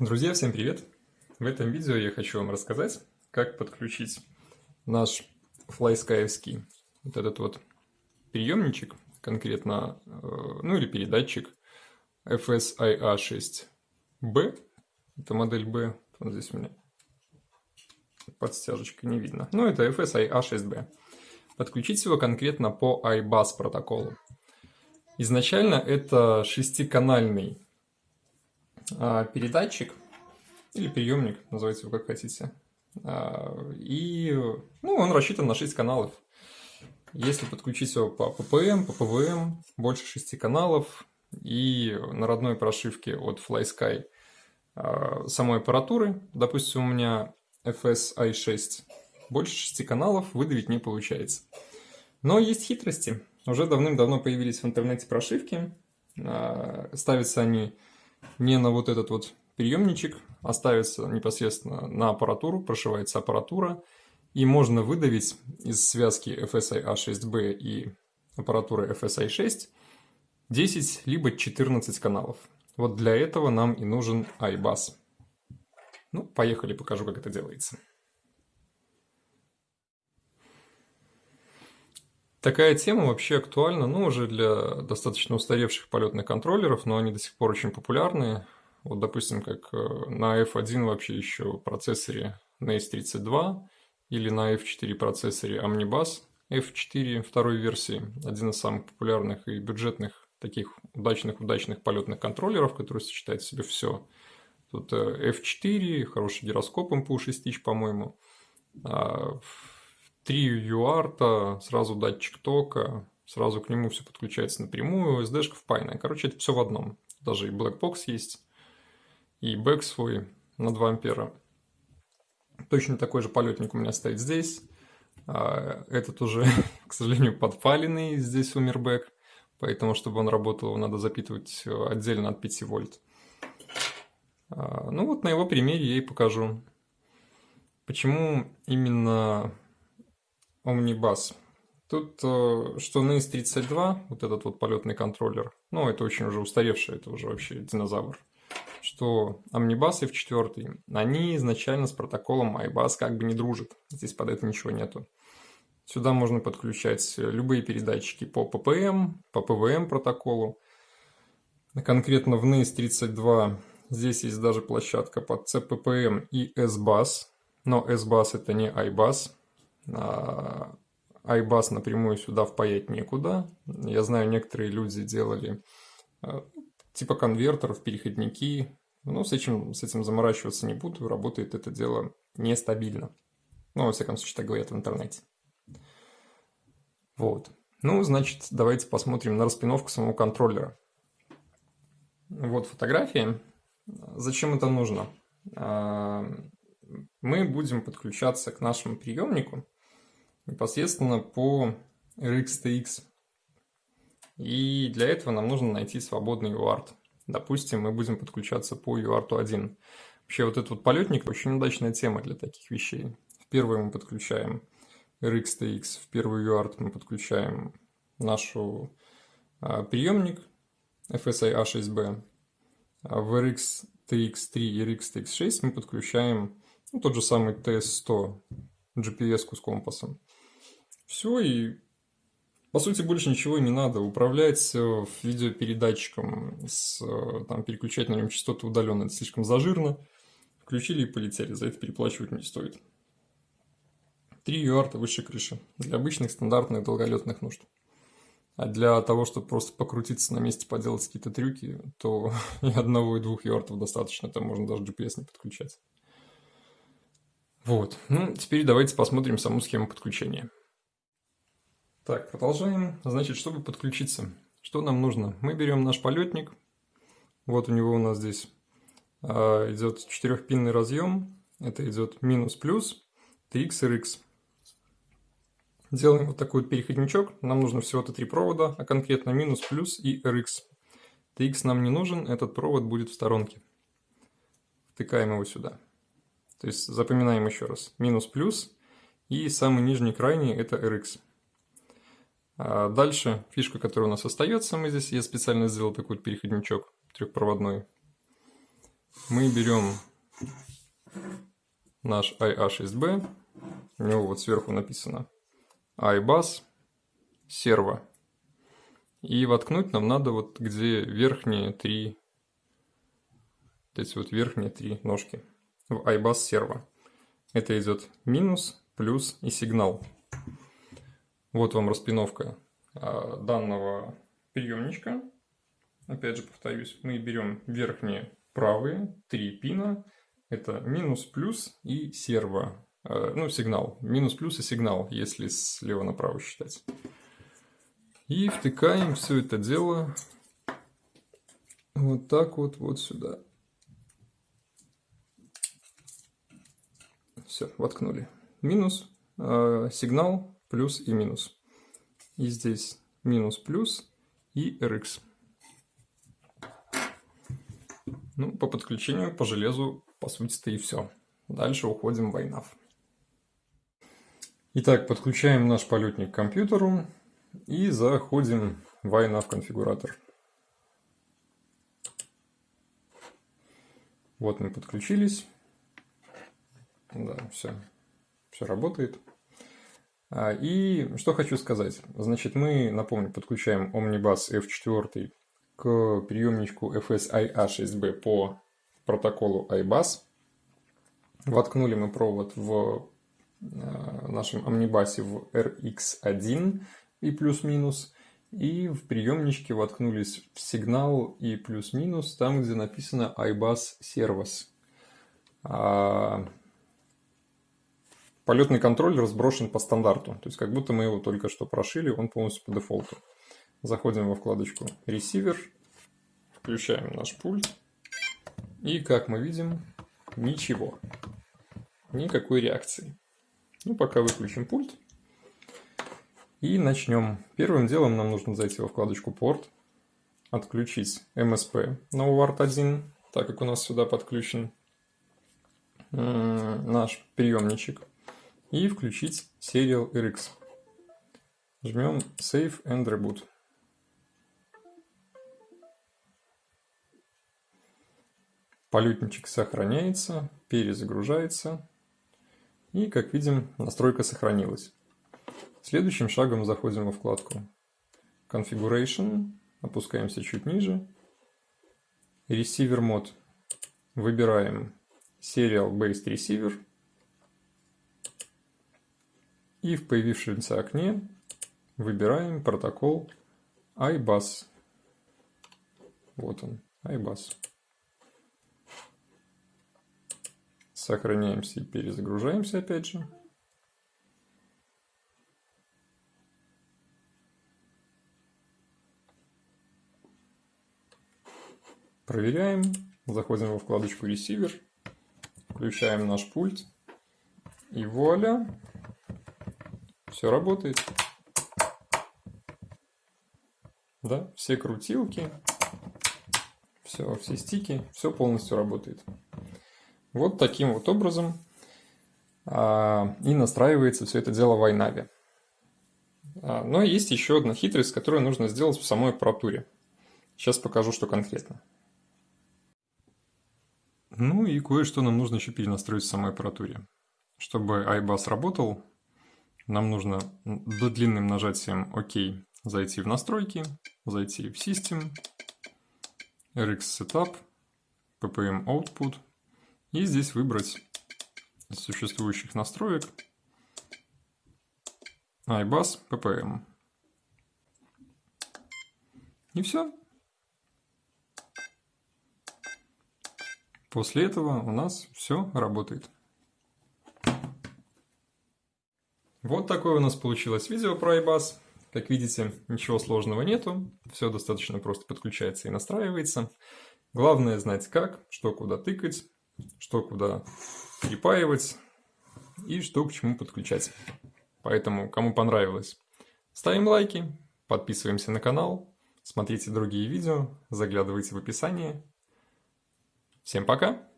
Друзья, всем привет! В этом видео я хочу вам рассказать, как подключить наш FlySky'евский вот этот вот приемничек, конкретно, ну или передатчик FSIA6B, это модель B, вот здесь у меня под стяжечкой не видно, но это FSIA6B. Подключить его конкретно по iBus протоколу. Изначально это шестиканальный передатчик, или приемник, называйте его как хотите. И он рассчитан на 6 каналов. Если подключить его по PPM, по PWM, больше 6 каналов, и на родной прошивке от FlySky самой аппаратуры, допустим, у меня FSI6, больше 6 каналов выдавить не получается. Но есть хитрости. Уже давным-давно появились в интернете прошивки. Ставятся они не на вот этот вот приемничек, а ставится непосредственно на аппаратуру, прошивается аппаратура, и можно выдавить из связки FSIA6B и аппаратуры FSI6 10 либо 14 каналов. Вот для этого нам и нужен iBus. Ну, поехали, покажу, как это делается. Такая тема вообще актуальна, уже для достаточно устаревших полетных контроллеров, но они до сих пор очень популярны. Вот, допустим, как на F1 вообще еще процессоре NACE32 или на F4 процессоре Omnibus F4 второй версии, один из самых популярных и бюджетных таких удачных полетных контроллеров, который сочетает в себе все. Тут F4, хороший гироскоп MPU-6, по-моему, 3 UART, сразу датчик тока, сразу к нему все подключается напрямую, SD-шка впаянная. Короче, это все в одном. Даже и Blackbox есть, и бэк свой на 2 ампера. Точно такой же полетник у меня стоит здесь. Этот уже, к сожалению, подпаленный. Здесь умер бэк. Поэтому, чтобы он работал, его надо запитывать отдельно от 5 вольт. Ну вот на его примере я и покажу. Почему именно Omnibus? Тут что NACE32, вот этот вот полетный контроллер, это очень уже устаревший, это уже вообще динозавр. Что Omnibus F4, они изначально с протоколом iBus как бы не дружат. Здесь под это ничего нету. Сюда можно подключать любые передатчики по PPM, по PWM протоколу. Конкретно в NACE32 здесь есть даже площадка под CPPM и SBus. Но SBus это не iBus. iBus напрямую сюда впаять некуда. Я знаю, некоторые люди делали типа конвертеров, переходники. С этим заморачиваться не буду. Работает это дело нестабильно. Во всяком случае, так говорят в интернете. Вот. Значит, давайте посмотрим на распиновку самого контроллера. Вот фотография. Зачем это нужно? Мы будем подключаться к нашему приемнику непосредственно по RxTX. И для этого нам нужно найти свободный UART. Допустим, мы будем подключаться по UART1. Вообще, вот этот вот полетник очень удачная тема для таких вещей. В первый мы подключаем RxTX, в первый UART мы подключаем наш приемник FSIA6B. А в RxTX3 и RxTX6 мы подключаем тот же самый TS100, GPS-ку с компасом. Все, и по сути больше ничего не надо. Управлять видеопередатчиком с переключателем частоты удаленно — это слишком зажирно. Включили и полетели, за это переплачивать не стоит. 3 UART выше крыши для обычных стандартных долголетных нужд. А для того, чтобы просто покрутиться на месте, поделать какие-то трюки, то и 1 и 2 UART достаточно, там можно даже GPS не подключать. Вот, теперь давайте посмотрим саму схему подключения. Так, продолжаем. Значит, чтобы подключиться, что нам нужно? Мы берем наш полетник. Вот у него у нас здесь идет 4-пинный разъем. Это идет минус-плюс, TX и RX. Делаем вот такой вот переходничок. Нам нужно всего-то 3 провода, а конкретно минус-плюс и RX. TX нам не нужен, этот провод будет в сторонке. Втыкаем его сюда. То есть запоминаем еще раз. Минус-плюс и самый нижний крайний — это RX. Дальше фишка, которая у нас остается, я специально сделал такой вот переходничок трехпроводной. мы берем наш IA6B, у него вот сверху написано iBus Servo. И воткнуть нам надо вот где верхние три, вот эти вот верхние три ножки в iBus Servo. Это идет минус, плюс и сигнал. Вот вам распиновка данного приемничка. Опять же повторюсь, мы берем верхние правые три пина. Это минус, плюс и серво. Ну, сигнал. Минус, плюс и сигнал, если слева направо считать. И втыкаем все это дело вот так вот, вот сюда. Все, воткнули. Минус, сигнал, плюс и минус. И здесь минус, плюс и RX. Ну, по подключению по железу, по сути-то и все. Дальше уходим в iNav. Итак, подключаем наш полетник к компьютеру и заходим в iNav конфигуратор. Вот мы подключились. Да, все работает. И что хочу сказать. Значит, мы, напомню, подключаем Omnibus F4 к приемничку FS-IA6B по протоколу iBus. Воткнули мы провод в нашем Omnibus в RX1 и плюс-минус. И в приемничке воткнулись в сигнал и плюс-минус, там, где написано iBus Servos. Полетный контроль разброшен по стандарту. То есть, как будто мы его только что прошили, он полностью по дефолту. Заходим во вкладочку «Receiver», включаем наш пульт. И, как мы видим, ничего. Никакой реакции. Ну, пока выключим пульт. И начнем. Первым делом нам нужно зайти во вкладочку «Порт», отключить MSP на UART1, так как у нас сюда подключен наш приемничек, и включить Serial RX. Жмем Save and Reboot. Полетничек сохраняется, перезагружается. И, как видим, настройка сохранилась. Следующим шагом заходим во вкладку Configuration, опускаемся чуть ниже. Receiver Mode. Выбираем Serial Based Receiver. И в появившемся окне выбираем протокол iBus. Вот он, iBus. Сохраняемся и перезагружаемся опять же. Проверяем. Заходим во вкладочку Receiver. Включаем наш пульт. И вуаля! Все работает. Да, все крутилки, все стики, все полностью работает. Вот таким вот образом и настраивается все это дело в iNav. Но есть еще одна хитрость, которую нужно сделать в самой аппаратуре. Сейчас покажу, что конкретно. Ну и кое-что нам нужно еще перенастроить в самой аппаратуре. Чтобы iBus работал, нам нужно длинным нажатием ОК зайти в настройки, зайти в System, RX Setup, PPM Output и здесь выбрать из существующих настроек iBus PPM. И все. После этого у нас все работает. Вот такое у нас получилось видео про iBus. Как видите, ничего сложного нету. Все достаточно просто подключается и настраивается. Главное знать как, что куда тыкать, что куда припаивать и что к чему подключать. Поэтому, кому понравилось, ставим лайки, подписываемся на канал, смотрите другие видео, заглядывайте в описание. Всем пока!